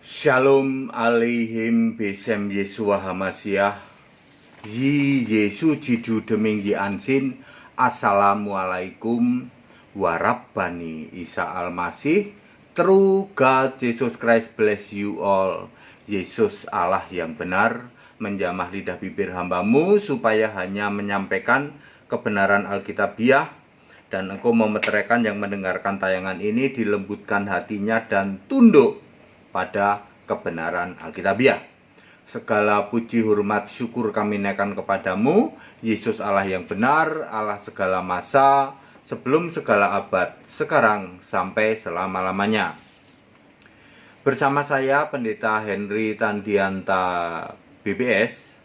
Shalom aleihim besem Yesua Hamasiah. Yi Yesu jidu deminggi ansin. Assalamualaikum warabbani Isa Al-Masih. True God Jesus Christ bless you all. Yesus Allah yang benar menjamah lidah bibir hambamu supaya hanya menyampaikan kebenaran Alkitabiah, dan engkau memeteraikan yang mendengarkan tayangan ini dilembutkan hatinya dan tunduk pada kebenaran Alkitabiah. Segala puji, hormat, syukur kami naikkan kepadamu, Yesus Allah yang benar, Allah segala masa, sebelum segala abad, sekarang sampai selama-lamanya. Bersama saya Pendeta Henry Tandianta BBS.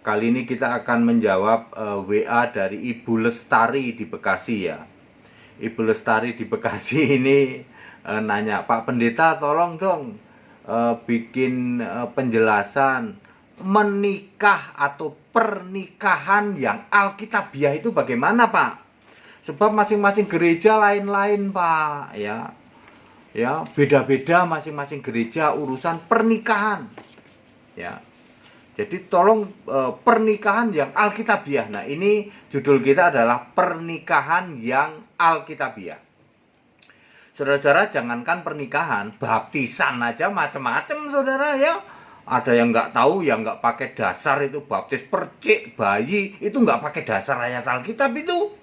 Kali ini kita akan menjawab WA dari Ibu Lestari di Bekasi ya. Ibu Lestari di Bekasi ini nanya, Pak Pendeta tolong dong bikin penjelasan menikah atau pernikahan yang Alkitabiah itu bagaimana Pak? Sebab masing-masing gereja lain-lain Pak ya. Ya, beda-beda masing-masing gereja urusan pernikahan. Ya. Jadi tolong pernikahan yang Alkitabiah. Nah, ini judul kita adalah pernikahan yang Alkitabiah. Saudara-saudara, jangankan pernikahan, baptisan aja macam-macam saudara ya. Ada yang nggak tahu, yang nggak pakai dasar itu baptis percik bayi itu nggak pakai dasar ayat Alkitab itu.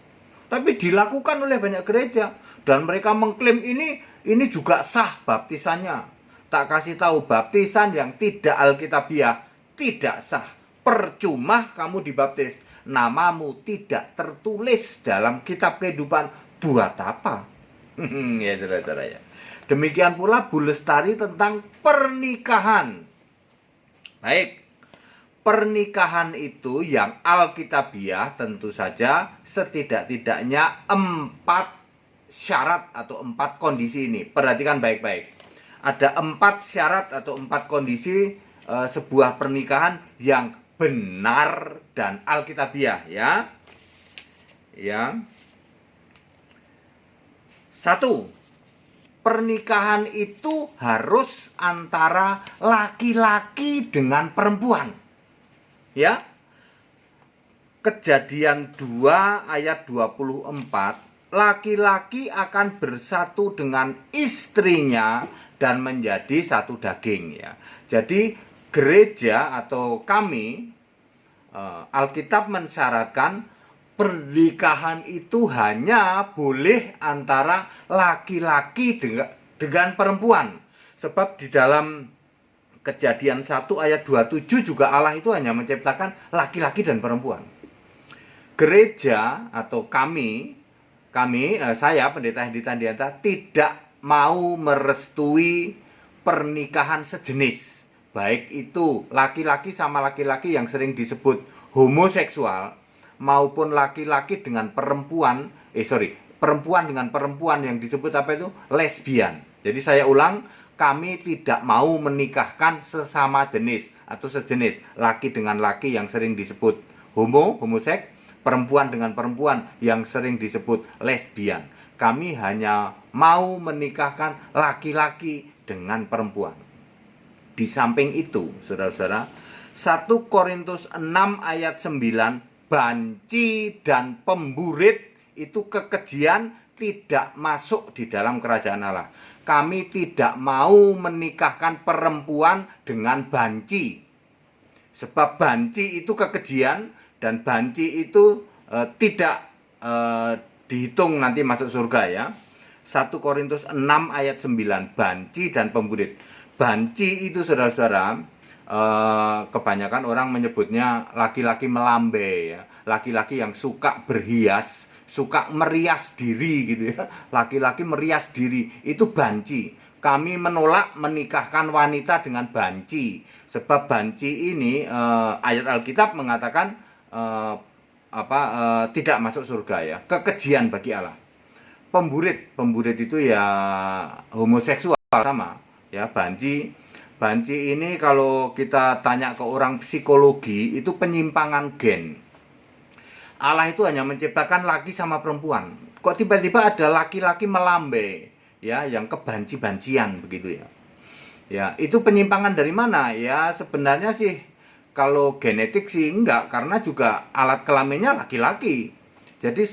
Tapi dilakukan oleh banyak gereja dan mereka mengklaim ini juga sah baptisannya. Tak kasih tahu baptisan yang tidak Alkitabiah tidak sah. Percuma kamu dibaptis, namamu tidak tertulis dalam kitab kehidupan. Buat apa? Ya saudara-saudara ya. Demikian pula Bu Lestari tentang pernikahan. Baik, pernikahan itu yang Alkitabiah tentu saja setidak-tidaknya 4 syarat atau 4 kondisi ini. Perhatikan baik-baik. Ada 4 syarat atau 4 kondisi sebuah pernikahan yang benar dan Alkitabiah ya. Ya. 1. Pernikahan itu harus antara laki-laki dengan perempuan. Ya. Kejadian 2 ayat 24, laki-laki akan bersatu dengan istrinya dan menjadi satu daging ya. Jadi gereja atau kami Alkitab mensyaratkan pernikahan itu hanya boleh antara laki-laki dengan perempuan. Sebab di dalam Kejadian 1 ayat 27 juga Allah itu hanya menciptakan laki-laki dan perempuan. Gereja atau saya Pendeta Henry Tandianta tidak mau merestui pernikahan sejenis. Baik itu laki-laki sama laki-laki yang sering disebut homoseksual, maupun laki-laki dengan perempuan, perempuan dengan perempuan yang disebut apa itu? Lesbian. Jadi saya ulang, kami tidak mau menikahkan sesama jenis atau sejenis, laki dengan laki yang sering disebut homoseks, perempuan dengan perempuan yang sering disebut lesbian. Kami hanya mau menikahkan laki-laki dengan perempuan. Di samping itu, saudara-saudara, 1 Korintus 6 ayat 9, banci dan pemburit itu kekejian tidak masuk di dalam kerajaan Allah. Kami tidak mau menikahkan perempuan dengan banci. Sebab banci itu kekejian dan banci itu tidak dihitung nanti masuk surga ya. 1 Korintus 6 ayat 9, banci dan pemburit. Banci itu saudara-saudara, kebanyakan orang menyebutnya laki-laki melambai ya, laki-laki yang suka berhias, suka merias diri gitu ya, laki-laki merias diri itu banci. Kami menolak menikahkan wanita dengan banci, sebab banci ini ayat Alkitab mengatakan tidak masuk surga ya, kekejian bagi Allah. Pemburit itu ya homoseksual sama ya. Banci ini kalau kita tanya ke orang psikologi itu penyimpangan gen. Allah itu hanya menciptakan laki sama perempuan. Kok tiba-tiba ada laki-laki melambai ya, yang kebanci-bancian begitu ya. Ya, itu penyimpangan dari mana? Ya, sebenarnya sih kalau genetik sih enggak, karena juga alat kelaminnya laki-laki. Jadi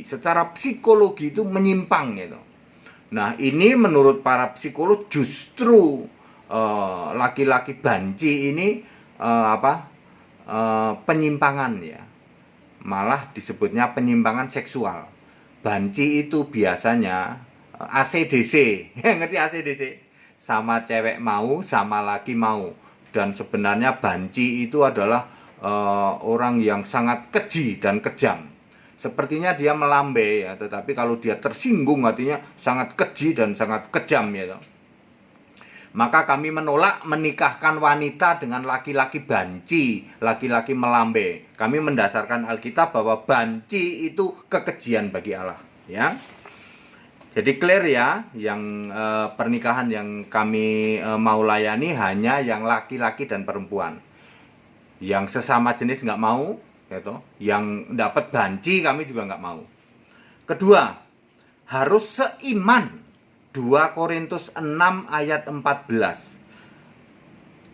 secara psikologi itu menyimpang gitu. Nah, ini menurut para psikolog justru laki-laki banci ini penyimpangan ya. Malah disebutnya penyimpangan seksual. Banci itu biasanya ACDC, ngerti ACDC? Sama cewek mau, sama laki mau. Dan sebenarnya banci itu adalah orang yang sangat keji dan kejam. Sepertinya dia melambai ya, tetapi kalau dia tersinggung artinya sangat keji dan sangat kejam ya. Maka kami menolak menikahkan wanita dengan laki-laki banci, laki-laki melambai. Kami mendasarkan Alkitab bahwa banci itu kekejian bagi Allah, ya. Jadi clear ya, yang pernikahan yang kami mau layani hanya yang laki-laki dan perempuan. Yang sesama jenis nggak mau, gitu. Yang dapat banci kami juga nggak mau. Kedua, harus seiman. 2 Korintus 6 ayat 14.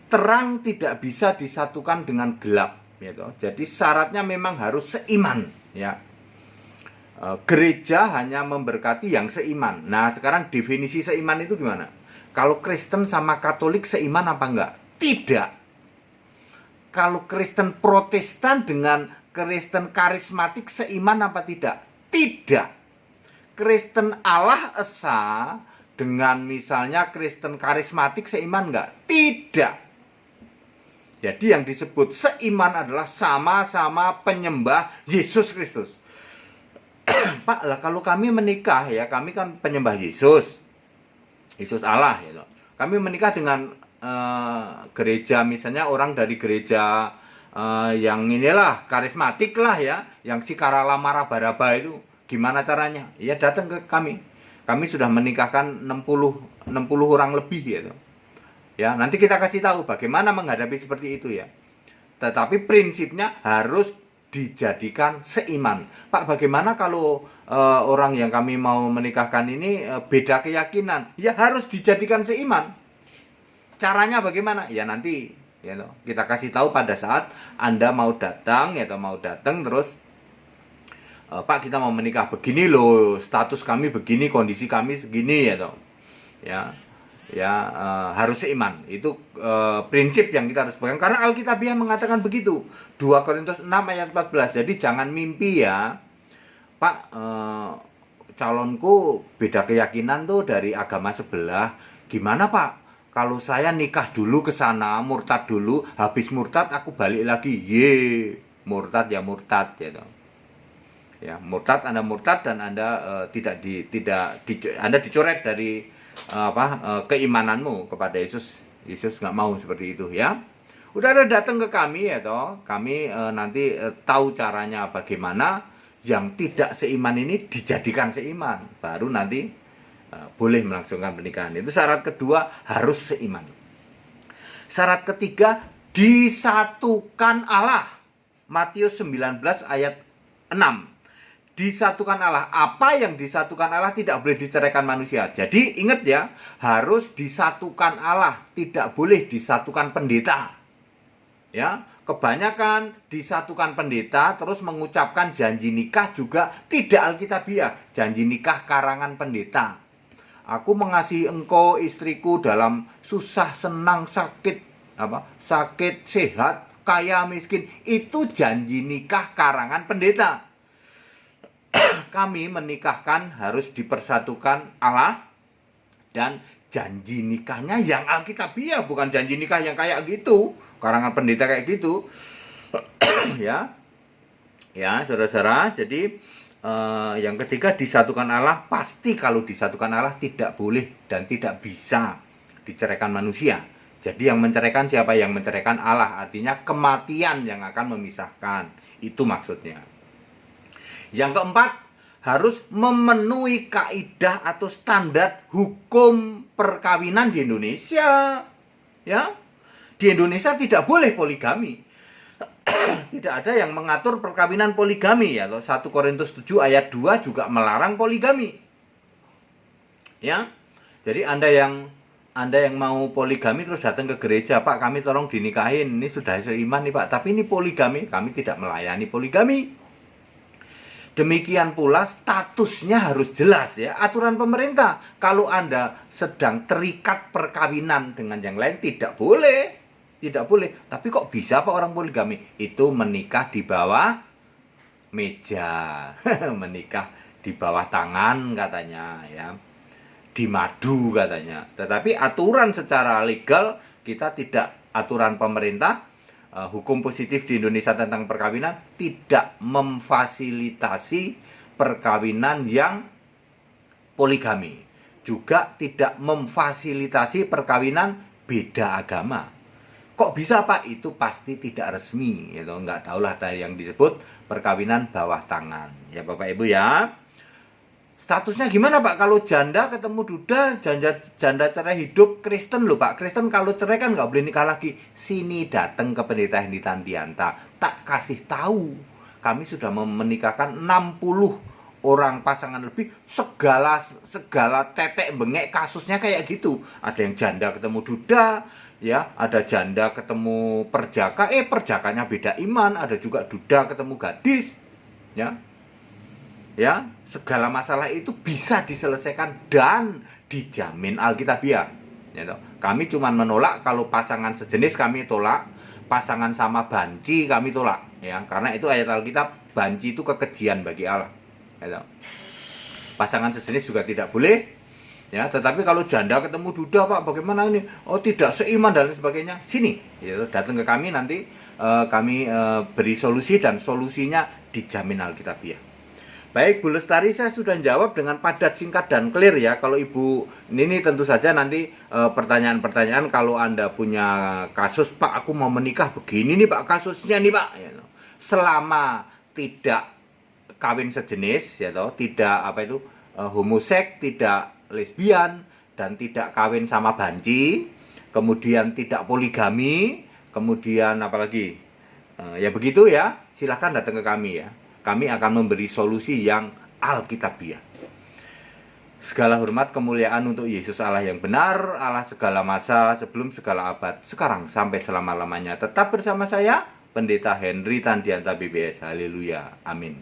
Terang tidak bisa disatukan dengan gelap, gitu. Jadi syaratnya memang harus seiman, ya. Gereja hanya memberkati yang seiman. Nah, sekarang definisi seiman itu gimana? Kalau Kristen sama Katolik seiman apa enggak? Tidak. Kalau Kristen Protestan dengan Kristen karismatik seiman apa tidak? Tidak. Kristen Allah Esa dengan misalnya Kristen karismatik seiman enggak? Tidak. Jadi yang disebut seiman adalah sama-sama penyembah Yesus Kristus. Pak, lah kalau kami menikah ya, kami kan penyembah Yesus. Yesus Allah ya. Kami menikah dengan gereja, misalnya orang dari gereja yang inilah karismatik lah ya, yang si Karala Marabaraba itu. Gimana caranya? Ya datang ke kami. Kami sudah menikahkan 60 orang lebih gitu. Ya, nanti kita kasih tahu bagaimana menghadapi seperti itu ya. Tetapi prinsipnya harus dijadikan seiman. Pak, bagaimana kalau orang yang kami mau menikahkan ini beda keyakinan? Ya harus dijadikan seiman. Caranya bagaimana? Ya nanti ya, kita kasih tahu pada saat Anda mau datang ya, atau mau datang terus Pak, kita mau menikah begini loh, status kami begini, kondisi kami segini ya toh. Harus seiman. Itu prinsip yang kita harus pegang karena Alkitabiah mengatakan begitu. 2 Korintus 6 ayat 14. Jadi jangan mimpi ya, Pak, calonku beda keyakinan tuh dari agama sebelah. Gimana Pak? Kalau saya nikah dulu ke sana, murtad dulu, habis murtad aku balik lagi. Murtad ya murtad ya toh. Ya, murtad Anda murtad dan Anda Anda dicoret dari keimananmu kepada Yesus. Yesus nggak mau seperti itu ya. Udah ada datang ke kami ya toh. Kami nanti tahu caranya bagaimana yang tidak seiman ini dijadikan seiman. Baru nanti boleh melangsungkan pernikahan. Itu syarat kedua, harus seiman. Syarat ketiga, disatukan Allah. Matius 19 ayat 6. Disatukan Allah. Apa yang disatukan Allah tidak boleh diceraikan manusia. Jadi ingat ya, harus disatukan Allah, tidak boleh disatukan pendeta. Ya, kebanyakan disatukan pendeta terus mengucapkan janji nikah juga tidak alkitabiah. Janji nikah karangan pendeta. Aku mengasihi engkau istriku dalam susah, senang, sakit, sakit, sehat, kaya, miskin. Itu janji nikah karangan pendeta. Kami menikahkan harus dipersatukan Allah dan janji nikahnya yang alkitabiah, bukan janji nikah yang kayak gitu, karangan pendeta kayak gitu. Ya, saudara-saudara. Jadi yang ketiga, disatukan Allah. Pasti kalau disatukan Allah tidak boleh dan tidak bisa diceraikan manusia. Jadi yang menceraikan siapa? Yang menceraikan Allah. Artinya kematian yang akan memisahkan. Itu maksudnya. Yang keempat, harus memenuhi kaidah atau standar hukum perkawinan di Indonesia. Ya, di Indonesia tidak boleh poligami. Tidak ada yang mengatur perkawinan poligami ya. 1 Korintus 7 ayat 2 juga melarang poligami. Ya. Jadi Anda yang Anda yang mau poligami terus datang ke gereja, Pak kami tolong dinikahin, ini sudah seiman nih Pak, tapi ini poligami, kami tidak melayani poligami. Demikian pula statusnya harus jelas ya, aturan pemerintah. Kalau Anda sedang terikat perkawinan dengan yang lain tidak boleh. Tidak boleh. Tapi kok bisa Pak orang poligami? Itu menikah di bawah meja. Menikah di bawah tangan katanya ya. Di madu katanya. Tetapi aturan secara legal kita tidak, aturan pemerintah, hukum positif di Indonesia tentang perkawinan tidak memfasilitasi perkawinan yang poligami. Juga tidak memfasilitasi perkawinan beda agama. Kok bisa Pak? Itu pasti tidak resmi, gitu. Nggak tahulah tadi yang disebut perkawinan bawah tangan. Ya Bapak Ibu ya. Statusnya gimana Pak? Kalau janda ketemu duda, janda cerai hidup Kristen loh Pak. Kristen kalau cerai kan nggak boleh nikah lagi. Sini datang ke Pendeta Hendy Tandianta, tak kasih tahu. Kami sudah menikahkan 60 orang pasangan lebih, segala tetek bengek kasusnya kayak gitu. Ada yang janda ketemu duda, ya, ada janda ketemu perjaka, perjakanya beda iman, ada juga duda ketemu gadis, ya. Ya, segala masalah itu bisa diselesaikan dan dijamin Alkitabiah. Ya, kami cuma menolak kalau pasangan sejenis kami tolak, pasangan sama banci kami tolak, ya, karena itu ayat Alkitab, banci itu kekejian bagi Allah. Ya, pasangan sejenis juga tidak boleh. Ya, tetapi kalau janda ketemu duda Pak, bagaimana ini? Oh tidak seiman dan sebagainya. Sini, ya, datang ke kami nanti kami beri solusi dan solusinya dijamin Alkitabiah. Baik Bu Lestari, saya sudah jawab dengan padat, singkat, dan clear ya. Kalau Ibu, ini tentu saja nanti pertanyaan-pertanyaan kalau Anda punya kasus, Pak aku mau menikah begini nih Pak kasusnya nih Pak. Ya, selama tidak kawin sejenis, ya toh, tidak homoseks, tidak lesbian, dan tidak kawin sama banci, kemudian tidak poligami, kemudian apalagi, ya begitu ya, silahkan datang ke kami ya. Kami akan memberi solusi yang Alkitabiah. Segala hormat kemuliaan untuk Yesus Allah yang benar, Allah segala masa, sebelum segala abad, sekarang sampai selama-lamanya. Tetap bersama saya, Pendeta Hendy Tandianta BBS. Haleluya. Amin.